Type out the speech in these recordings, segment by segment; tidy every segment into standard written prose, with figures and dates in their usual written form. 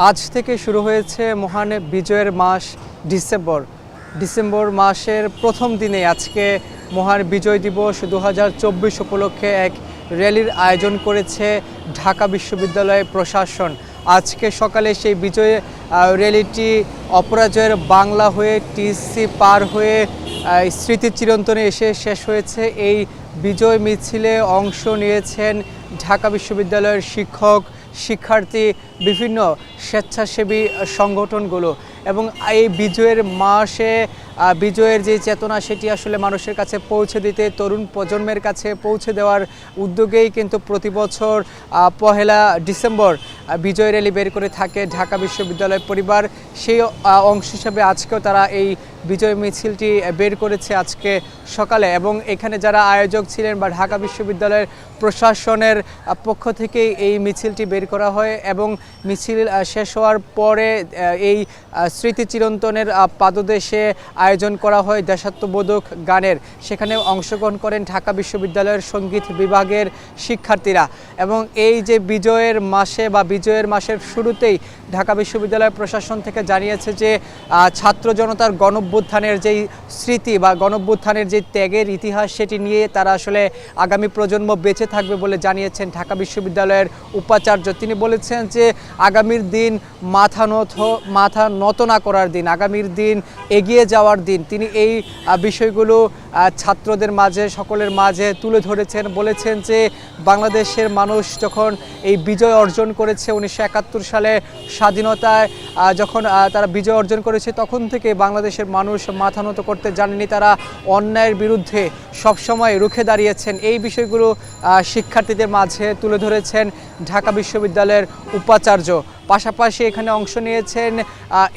আজ থেকে শুরু হয়েছে মহান বিজয়ের মাস ডিসেম্বর মাসের প্রথম দিনে আজকে মহান বিজয় দিবস 2024 উপলক্ষে এক র্যালির আয়োজন করেছে ঢাকা বিশ্ববিদ্যালয় প্রশাসন। আজকে সকালে সেই বিজয় র্যালিটি অপরাজয়ের বাংলা হয়ে টিসি পার হয়ে স্মৃতি চিরন্তনে এসে শেষ হয়েছে। এই বিজয় মিছিলে অংশ নিয়েছেন ঢাকা বিশ্ববিদ্যালয়ের শিক্ষক, শিক্ষার্থী, বিভিন্ন স্বেচ্ছাসেবী সংগঠনগুলো। এবং এই বিজয়ের মাসে বিজয়ের যে চেতনা সেটি আসলে মানুষের কাছে পৌঁছে দিতে, তরুণ প্রজন্মের কাছে পৌঁছে দেওয়ার উদ্যোগেই কিন্তু প্রতি বছর পহেলা ডিসেম্বর বিজয় র্যালি বের করে থাকে ঢাকা বিশ্ববিদ্যালয় পরিবার। সেই অংশ হিসাবে আজকেও তারা এই বিজয় মিছিলটি বের করেছে আজকে সকালে। এবং এখানে যারা আয়োজক ছিলেন বা ঢাকা বিশ্ববিদ্যালয়ের প্রশাসনের পক্ষ থেকেই এই মিছিলটি বের করা হয় এবং মিছিল শেষ হওয়ার পরে এই স্মৃতি চিরন্তনের পাদদেশে আয়োজন করা হয় দেশাত্মবোধক গানের। সেখানে অংশগ্রহণ করেন ঢাকা বিশ্ববিদ্যালয়ের সঙ্গীত বিভাগের শিক্ষার্থীরা। এবং এই যে বিজয়ের মাসে বা বিজয়ের মাসের শুরুতেই ঢাকা বিশ্ববিদ্যালয় প্রশাসন থেকে জানিয়েছে যে ছাত্র জনতার গণঅভ্যুত্থানের যেই স্মৃতি বা গণঅভ্যুত্থানের যে ত্যাগের ইতিহাস সেটি নিয়ে তারা আসলে আগামী প্রজন্ম বেঁচে থাকবে বলে জানিয়েছেন ঢাকা বিশ্ববিদ্যালয়ের উপাচার্য। তিনি বলেছেন যে আগামীর দিন মাথা নত না করার দিন, আগামীর দিন এগিয়ে যাওয়ার দিন। তিনি এই বিষয়গুলো ছাত্রদের মাঝে, সকলের মাঝে তুলে ধরেছেন। বলেছেন যে বাংলাদেশের মানুষ যখন এই বিজয় অর্জন করেছে 1971 সালে স্বাধীনতায় যখন তারা বিজয় অর্জন করেছে তখন থেকে বাংলাদেশের মানুষ মাথা নত করতে জানেনি। তারা অন্যায়ের বিরুদ্ধে সবসময় রুখে দাঁড়িয়েছেন। এই বিষয়গুলো শিক্ষার্থীদের মাঝে তুলে ধরেছেন ঢাকা বিশ্ববিদ্যালয়ের উপাচার্য। পাশাপাশি এখানে অংশ নিয়েছেন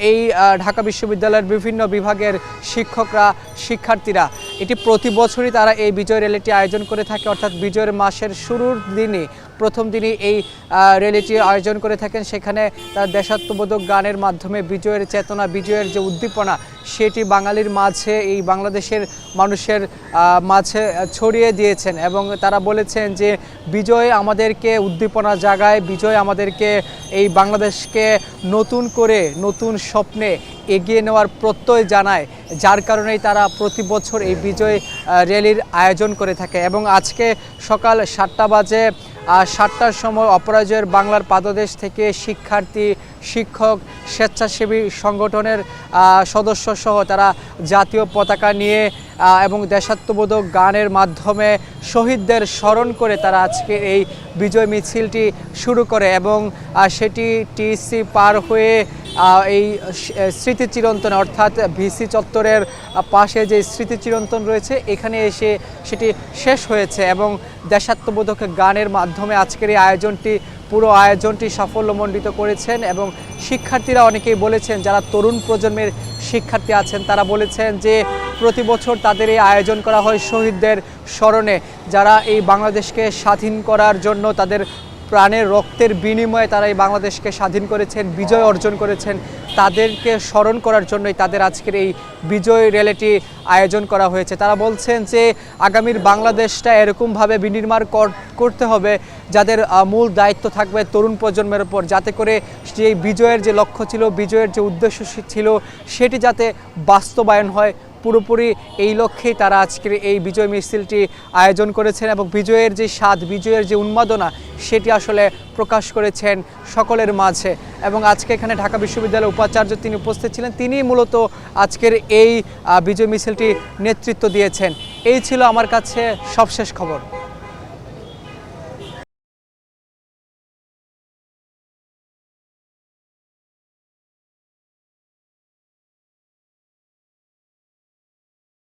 এই ঢাকা বিশ্ববিদ্যালয়ের বিভিন্ন বিভাগের শিক্ষকরা, শিক্ষার্থীরা। এটি প্রতি বছরই তারা এই বিজয় র্যালিটি আয়োজন করে থাকে, অর্থাৎ বিজয়ের মাসের শুরুর দিনে প্রথম দিনই এই র্যালিটি আয়োজন করে থাকেন। সেখানে তারা দেশাত্মবোধক গানের মাধ্যমে বিজয়ের চেতনা, বিজয়ের যে উদ্দীপনা সেটি বাঙালির মাঝে, এই বাংলাদেশের মানুষের মাঝে ছড়িয়ে দিয়েছেন। এবং তারা বলেছেন যে বিজয় আমাদেরকে উদ্দীপনা জাগায়, বিজয় আমাদেরকে এই বাংলাদেশকে নতুন করে নতুন স্বপ্নে এগিয়ে নেওয়ার প্রত্যয় জানায়, যার কারণেই তারা প্রতি বছর এই বিজয় র্যালির আয়োজন করে থাকে। এবং আজকে সকাল 7টা বাজে 7টার সময় অপরাজয়ের বাংলার পাদদেশ থেকে শিক্ষার্থী, শিক্ষক, স্বেচ্ছাসেবী সংগঠনের সদস্য সহ তারা জাতীয় পতাকা নিয়ে এবং দেশাত্মবোধক গানের মাধ্যমে শহীদদের স্মরণ করে তারা আজকে এই বিজয় মিছিলটি শুরু করে। এবং সেটি টিসি পার হয়ে এই স্মৃতি চিরন্তন অর্থাৎ ভিসি চত্বরের পাশে যে স্মৃতি চিরন্তন রয়েছে এখানে এসে সেটি শেষ হয়েছে। এবং দেশাত্মবোধক গানের মাধ্যমে আজকের এই পুরো আয়োজনটি সাফল্যমণ্ডিত করেছেন। এবং শিক্ষার্থীরা অনেকেই বলেছেন, যারা তরুণ প্রজন্মের শিক্ষার্থী আছেন তারা বলেছেন যে প্রতি বছর তাদের এই আয়োজন করা হয় শহীদদের স্মরণে, যারা এই বাংলাদেশকে স্বাধীন করার জন্য তাদের প্রাণের রক্তের বিনিময়ে তারা এই বাংলাদেশকে স্বাধীন করেছেন, বিজয় অর্জন করেছেন। তাদেরকে স্মরণ করার জন্যই তাদের আজকের এই বিজয় র্যালিটি আয়োজন করা হয়েছে। তারা বলছেন যে আগামীর বাংলাদেশটা এরকমভাবে বিনির্মাণ করতে হবে যাদের মূল দায়িত্ব থাকবে তরুণ প্রজন্মের উপর, যাতে করে যে বিজয়ের যে লক্ষ্য ছিল, বিজয়ের যে উদ্দেশ্য ছিল সেটি যাতে বাস্তবায়ন হয়। পুরোপুরি এই লক্ষ্যেই তারা আজকের এই বিজয় মিছিলটি আয়োজন করেছেন। এবং বিজয়ের যে স্বাদ, বিজয়ের যে উন্মাদনা সেটি আসলে প্রকাশ করেছেন সকলের মাঝে। এবং আজকে এখানে ঢাকা বিশ্ববিদ্যালয়ের উপাচার্য তিনি উপস্থিত ছিলেন, তিনি মূলত আজকের এই বিজয় মিছিলটি নেতৃত্ব দিয়েছেন। এই ছিল আমার কাছে সবশেষ খবর।